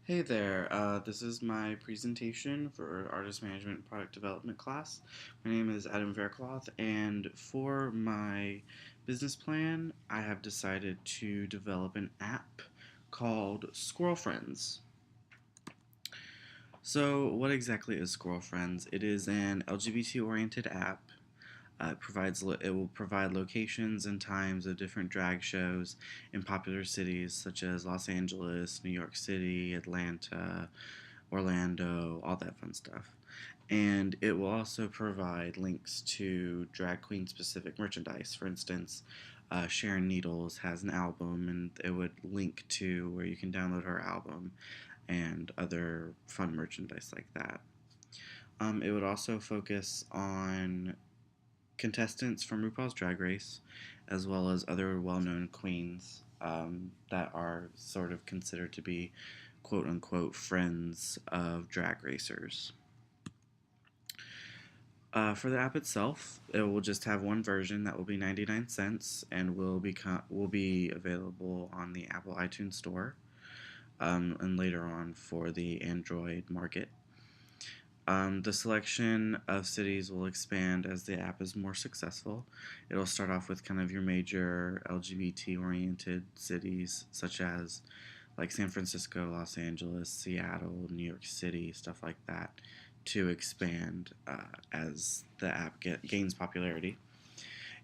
Hey there, this is my presentation for Artist Management Product Development class. My name is Adam Faircloth, and for my business plan, I have decided to develop an app called Squirrel Friends. So, what exactly is Squirrel Friends? It is an LGBT-oriented app. It will provide locations and times of different drag shows in popular cities such as Los Angeles, New York City, Atlanta, Orlando, all that fun stuff. And it will also provide links to drag queen specific merchandise. For instance, Sharon Needles has an album, and it would link to where you can download her album and other fun merchandise like that. It would also focus on contestants from RuPaul's Drag Race, as well as other well known queens that are sort of considered to be quote unquote friends of drag racers. For the app itself, it will just have one version that will be 99 cents and will be available on the Apple iTunes Store and later on for the Android market. The selection of cities will expand as the app is more successful. It'll start off with kind of your major LGBT oriented cities, such as like San Francisco, Los Angeles, Seattle, New York City, stuff like that, to expand as the app gains popularity.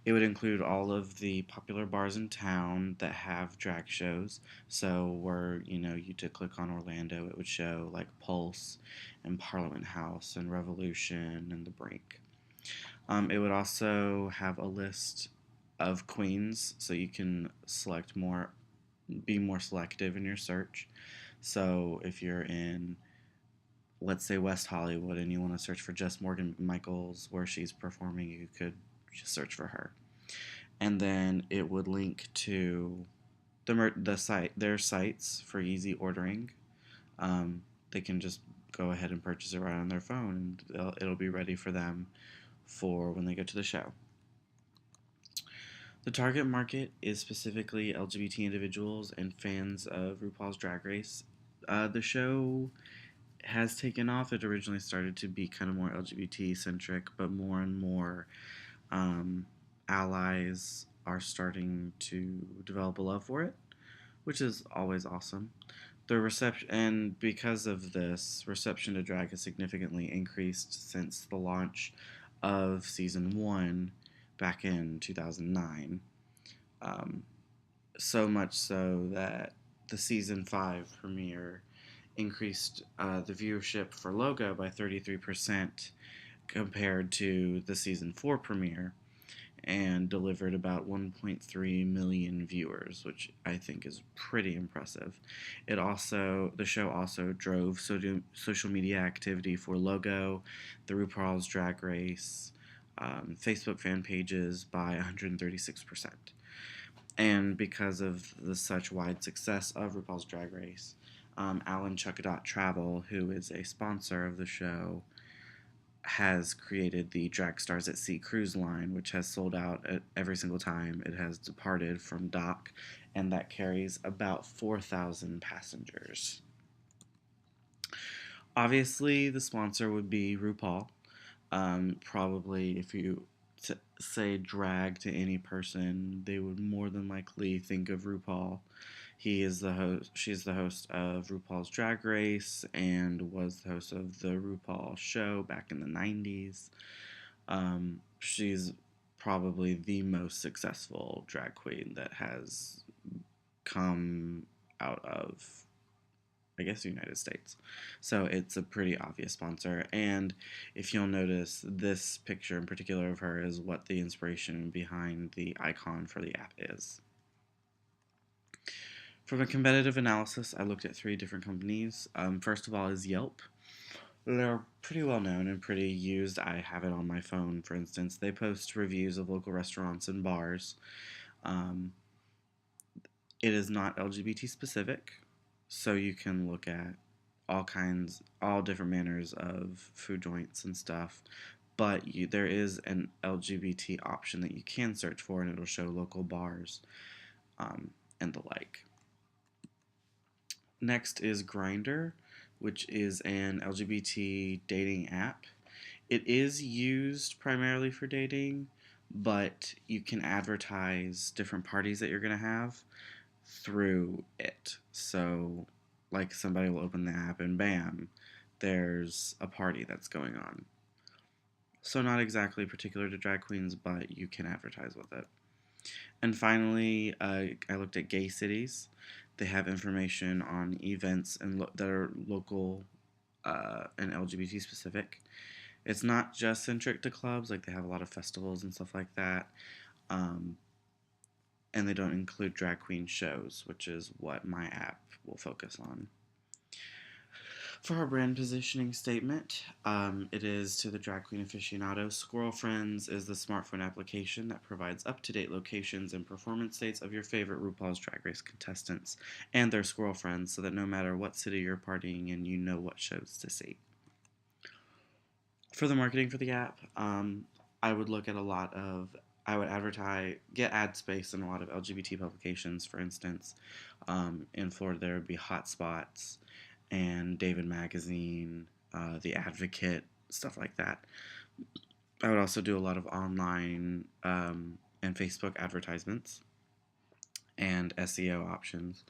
It would include all of the popular bars in town that have drag shows. So, where you to click on Orlando, it would show like Pulse and Parliament House and Revolution and The Brink. It would also have a list of queens, so you can be more selective in your search. So, if you're in, let's say, West Hollywood and you want to search for Jess Morgan Michaels where she's performing, you could just search for her, and then it would link to the site their sites for easy ordering. They can just go ahead and purchase it right on their phone, and it'll be ready for them for when they go to the show. The target market is specifically LGBT individuals and fans of RuPaul's Drag Race. The show has taken off. It originally started to be kind of more LGBT centric, but more and more um, allies are starting to develop a love for it, which is always awesome. The reception, and because of this, reception to drag has significantly increased since the launch of season one back in 2009. Um, so much so that the season 5 premiere increased the viewership for Logo by 33% compared to the season 4 premiere, and delivered about 1.3 million viewers, which I think is pretty impressive. The show also drove social media activity for Logo, the RuPaul's Drag Race, Facebook fan pages by 136%. And because of the such wide success of RuPaul's Drag Race, Alan Chuckadot Travel, who is a sponsor of the show, has created the Drag Stars at Sea cruise line, which has sold out at every single time it has departed from dock, and that carries about 4,000 passengers. Obviously, the sponsor would be RuPaul. Probably, if you say drag to any person, they would more than likely think of RuPaul. He is the host. She's the host of RuPaul's Drag Race and was the host of the RuPaul show back in the '90s. She's probably the most successful drag queen that has come out of, I guess, the United States. So it's a pretty obvious sponsor. And if you'll notice, this picture in particular of her is what the inspiration behind the icon for the app is. From a competitive analysis, I looked at 3 different companies. First of all is Yelp. They're pretty well known and pretty used. I have it on my phone, for instance. They post reviews of local restaurants and bars. Um, it is not LGBT specific, so you can look at all different manners of food joints and stuff. But there is an LGBT option that you can search for, and it'll show local bars and the like. Next is Grindr, which is an LGBT dating app. It is used primarily for dating, but you can advertise different parties that you're going to have through it. So, like, somebody will open the app and bam, there's a party that's going on. So, not exactly particular to drag queens, but you can advertise with it. And finally, I looked at Gay Cities. They have information on events that are local and LGBT specific. It's not just centric to clubs, like they have a lot of festivals and stuff like that. Um, and they don't include drag queen shows, which is what my app will focus on. For our brand positioning statement, it is to the drag queen aficionado. Squirrel Friends is the smartphone application that provides up-to-date locations and performance dates of your favorite RuPaul's Drag Race contestants and their squirrel friends, so that no matter what city you're partying in, you know what shows to see. For the marketing for the app, I would look at a lot of I would get ad space in a lot of LGBT publications. For instance, in Florida, there would be Hotspots and David Magazine, The Advocate, stuff like that. I would also do a lot of online and Facebook advertisements and SEO options.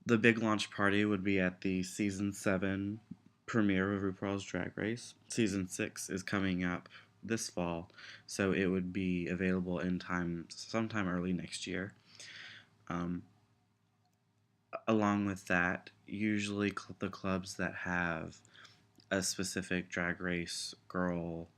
The big launch party would be at the season 7 premiere of RuPaul's Drag Race. Season 6 is coming up this fall, so it would be available in time sometime early next year. Um, Along with that, usually the clubs that have a specific drag race girl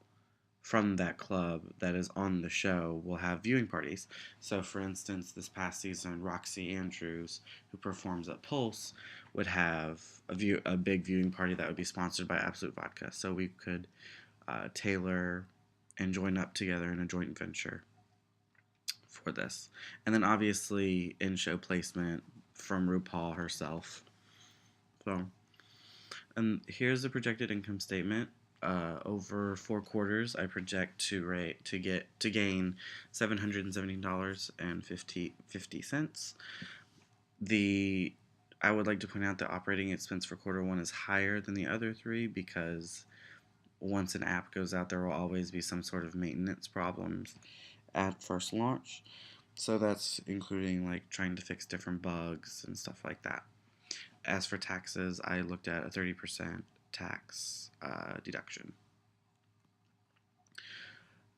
from that club that is on the show will have viewing parties. So, for instance, this past season, Roxy Andrews, who performs at Pulse, would have a big viewing party that would be sponsored by Absolute Vodka. So we could tailor and join up together in a joint venture for this. And then obviously in show placement from RuPaul herself. So, and here's the projected income statement. Over 4 quarters, I project to gain $717.50. The I would like to point out that operating expense for quarter 1 is higher than the other 3 because once an app goes out, there will always be some sort of maintenance problems at first launch. So that's including like trying to fix different bugs and stuff like that. As for taxes, I looked at a 30% tax deduction.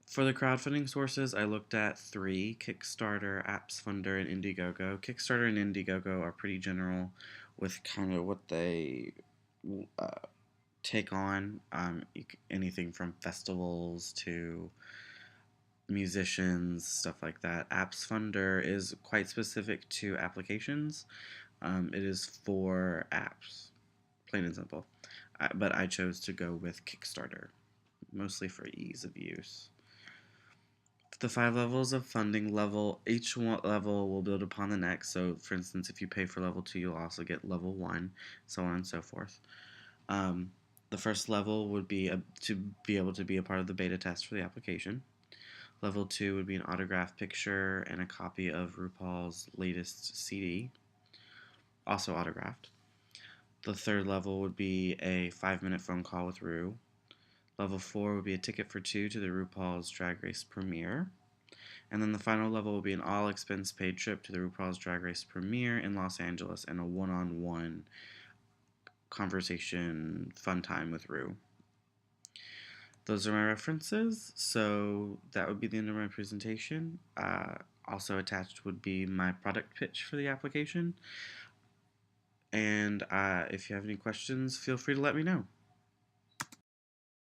For the crowdfunding sources, I looked at 3: Kickstarter, AppsFunder, and Indiegogo. Kickstarter and Indiegogo are pretty general with kind of what they uh, take on. Anything from festivals to musicians, stuff like that. AppsFunder is quite specific to applications. It is for apps, plain and simple. But I chose to go with Kickstarter, mostly for ease of use. The 5 levels of funding each level will build upon the next. So, for instance, if you pay for level 2, you'll also get level 1, so on and so forth. The first level would be to be able to be a part of the beta test for the application. Level 2 would be an autographed picture and a copy of RuPaul's latest CD, also autographed. The third level would be a 5-minute phone call with Ru. Level 4 would be a ticket for 2 to the RuPaul's Drag Race premiere. And then the final level will be an all-expense paid trip to the RuPaul's Drag Race premiere in Los Angeles and a one-on-one conversation fun time with Ru. Those are my references, so that would be the end of my presentation. Also attached would be my product pitch for the application. And if you have any questions, feel free to let me know.